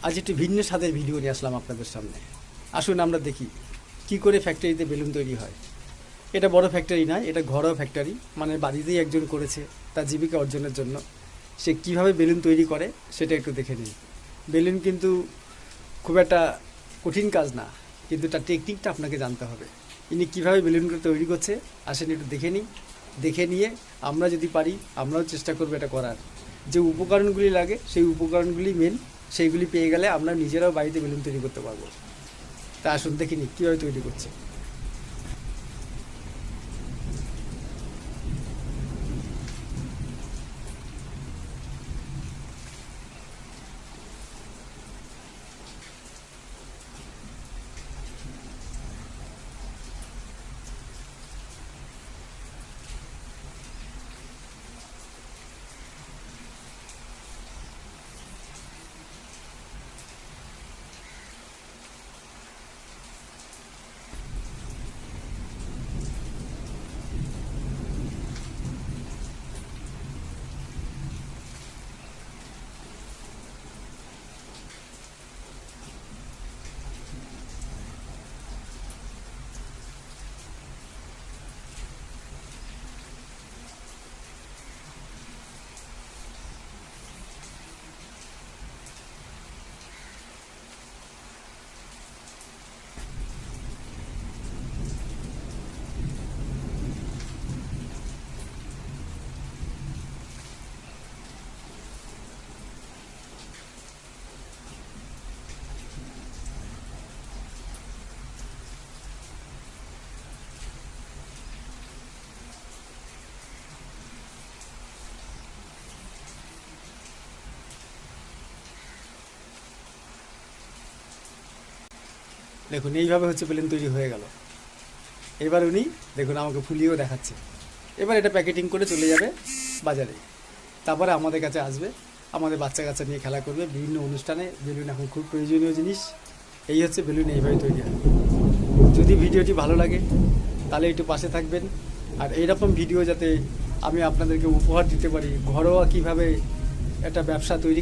আজ একটু ভিন্ন স্বাদের ভিডিও নিয়ে আসলাম আপনাদের সামনে। আসুন আমরা দেখি কি করে ফ্যাক্টরিতে বেলুন তৈরি হয়। এটা বড় ফ্যাক্টরি নয়, এটা ঘরোয়া ফ্যাক্টরি, মানে বাড়িতেই একজন করেছে তার জীবিকা অর্জনের জন্য। সে কিভাবে বেলুন তৈরি করে সেটা একটু দেখে নিন। বেলুন কিন্তু খুব একটা কঠিন কাজ না, কিন্তু তার টেকনিকটা আপনাকে জানতে হবে। ইনি কীভাবে বেলুনগুলো তৈরি করছে আসেন একটু দেখে নিই। দেখে নিয়ে আমরা যদি পারি আমরাও চেষ্টা করবো এটা করার। যে উপকরণগুলি লাগে সেই উপকরণগুলি মেন, সেইগুলি পেয়ে গেলে আমরা নিজেরাও বাড়িতে বেলুন তৈরি করতে পারবো। তা আসুন দেখে নিই কীভাবে তৈরি করছে। দেখুন এইভাবে হচ্ছে বেলুন তৈরি হয়ে গেল। এবার উনি দেখুন আমাকে ফুলিয়েও দেখাচ্ছে। এবার এটা প্যাকেটিং করে চলে যাবে বাজারে, তারপরে আমাদের কাছে আসবে, আমাদের বাচ্চা কাচ্চা নিয়ে খেলা করবে। বিভিন্ন অনুষ্ঠানে বেলুন এখন খুব প্রয়োজনীয় জিনিস। এই হচ্ছে বেলুন এইভাবে তৈরি হয়। যদি ভিডিওটি ভালো লাগে তাহলে একটু পাশে থাকবেন। আর এইরকম ভিডিও যাতে আমি আপনাদেরকে উপহার দিতে পারি, ঘরোয়া কীভাবে একটা ব্যবসা তৈরি